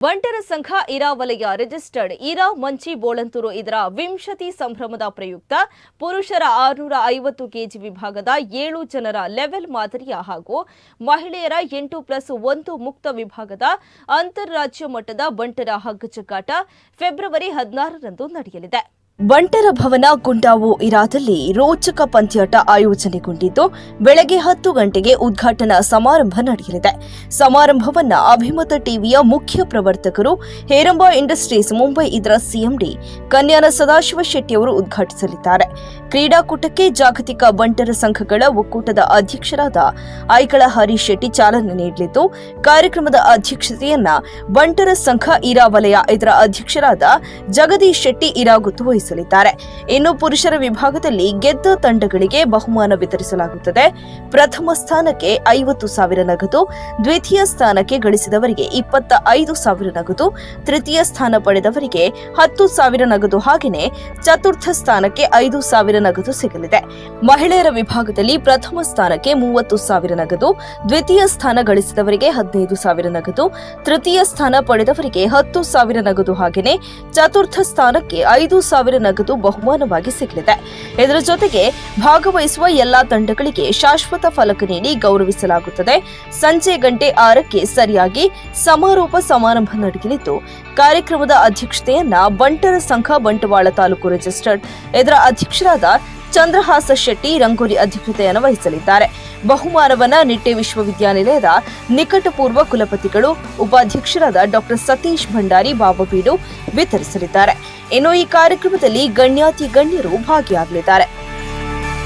ಬಂಟರ ಸಂಘ ಇರಾ ವಲಯ ರಿಜಿಸ್ಟರ್ಡ್ ಇರಾ ಮಂಚಿ ಬೋಳಂತೂರು ಇದರ ವಿಂಶತಿ ಸಂಭ್ರಮದ ಪ್ರಯುಕ್ತ ಪುರುಷರ 650 ಕೆಜಿ ವಿಭಾಗದ 7 ಜನರ ಲೆವೆಲ್ ಮಾದರಿಯ ಹಾಗೂ ಮಹಿಳೆಯರ 8+1 ಮುಕ್ತ ವಿಭಾಗದ ಅಂತಾರಾಜ್ಯ ಮಟ್ಟದ ಬಂಟರ ಹಗ್ಗ ಜಗ್ಗಾಟ ಫೆಬ್ರವರಿ 16ರಂದು ನಡೆಯಲಿದೆ. ಬಂಟರ ಭವನ ಗುಂಡಾವು ಇರಾದಲ್ಲಿ ರೋಚಕ ಪಂದ್ಯಾಟ ಆಯೋಜನೆಗೊಂಡಿದ್ದು ಬೆಳಗ್ಗೆ 10 ಗಂಟೆಗೆ ಉದ್ಘಾಟನಾ ಸಮಾರಂಭ ನಡೆಯಲಿದೆ. ಸಮಾರಂಭವನ್ನು ಅಭಿಮತ ಟಿವಿಯ ಮುಖ್ಯ ಪ್ರವರ್ತಕರು ಹೇರಂಬ ಇಂಡಸ್ಟ್ರೀಸ್ ಮುಂಬೈ ಇದರ ಸಿಎಂಡಿ ಕನ್ಯಾನ ಸದಾಶಿವ ಶೆಟ್ಟಿ ಅವರು ಉದ್ಘಾಟಿಸಲಿದ್ದಾರೆ. ಕ್ರೀಡಾಕೂಟಕ್ಕೆ ಜಾಗತಿಕ ಬಂಟರ ಸಂಘಗಳ ಒಕ್ಕೂಟದ ಅಧ್ಯಕ್ಷರಾದ ಐಕಳ ಹರೀಶ್ ಶೆಟ್ಟಿ ಚಾಲನೆ ನೀಡಲಿದ್ದು, ಕಾರ್ಯಕ್ರಮದ ಅಧ್ಯಕ್ಷತೆಯನ್ನ ಬಂಟರ ಸಂಘ ಇರಾ ವಲಯ ಇದರ ಅಧ್ಯಕ್ಷರಾದ ಜಗದೀಶ್ ಶೆಟ್ಟಿ ಇರಾಗುತ್ತು ವಹಿಸಲಿದ್ದಾರೆ. ಇನ್ನು ಪುರುಷರ ವಿಭಾಗದಲ್ಲಿ ಗೆದ್ದ ತಂಡಗಳಿಗೆ ಬಹುಮಾನ ವಿತರಿಸಲಾಗುತ್ತದೆ. ಪ್ರಥಮ ಸ್ಥಾನಕ್ಕೆ 50,000 ನಗದು, ದ್ವಿತೀಯ ಸ್ಥಾನಕ್ಕೆ ಗಳಿಸಿದವರಿಗೆ 25,000 ನಗದು, ತೃತೀಯ ಸ್ಥಾನ ಪಡೆದವರಿಗೆ 10,000 ನಗದು ಹಾಗೆಯೇ ಚತುರ್ಥ ಸ್ಥಾನಕ್ಕೆ 5,000 ನಗದು ಸಿಗಲಿದೆ. ಮಹಿಳೆಯರ ವಿಭಾಗದಲ್ಲಿ ಪ್ರಥಮ ಸ್ಥಾನಕ್ಕೆ 30,000 ನಗದು, ದ್ವಿತೀಯ ಸ್ಥಾನ ಗಳಿಸಿದವರಿಗೆ 15,000 ನಗದು, ತೃತೀಯ ಸ್ಥಾನ ಪಡೆದವರಿಗೆ 10,000 ನಗದು ಹಾಗೆಯೇ ಚತುರ್ಥ ಸ್ಥಾನಕ್ಕೆ 5,000 ನಗದು ಬಹುಮಾನವಾಗಿ ಸಿಗಲಿದೆ. ಇದರ ಜೊತೆಗೆ ಭಾಗವಹಿಸುವ ಎಲ್ಲಾ ತಂಡಗಳಿಗೆ ಶಾಶ್ವತ ಫಲಕ ನೀಡಿ ಗೌರವಿಸಲಾಗುತ್ತದೆ. ಸಂಜೆ 6:00ಕ್ಕೆ ಸರಿಯಾಗಿ ಸಮಾರೋಪ ಸಮಾರಂಭ ನಡೆಯಲಿದ್ದು, ಕಾರ್ಯಕ್ರಮದ ಅಧ್ಯಕ್ಷತೆಯನ್ನ ಬಂಟರ ಸಂಘ ಬಂಟ್ವಾಳ ತಾಲೂಕು ರಿಜಿಸ್ಟರ್ಡ್ ಇದರ ಅಧ್ಯಕ್ಷರಾದ ಚಂದ್ರಹಾಸ ಶೆಟ್ಟಿ ರಂಗೋಲಿ ಅಧ್ಯಕ್ಷತೆಯನ್ನು ವಹಿಸಲಿದ್ದಾರೆ. ಬಹುಮಾನವನ್ನ ನಿಟ್ಟೆ ವಿಶ್ವವಿದ್ಯಾನಿಲಯದ ನಿಕಟಪೂರ್ವ ಕುಲಪತಿಗಳು ಉಪಾಧ್ಯಕ್ಷರಾದ ಡಾ ಸತೀಶ್ ಭಂಡಾರಿ ಬಾಬಬೀಡು ವಿತರಿಸಲಿದ್ದಾರೆ. ಇನ್ನು ಈ ಕಾರ್ಯಕ್ರಮದಲ್ಲಿ ಗಣ್ಯಾತಿ ಗಣ್ಯರು ಭಾಗಿಯಾಗಲಿದ್ದಾರೆ.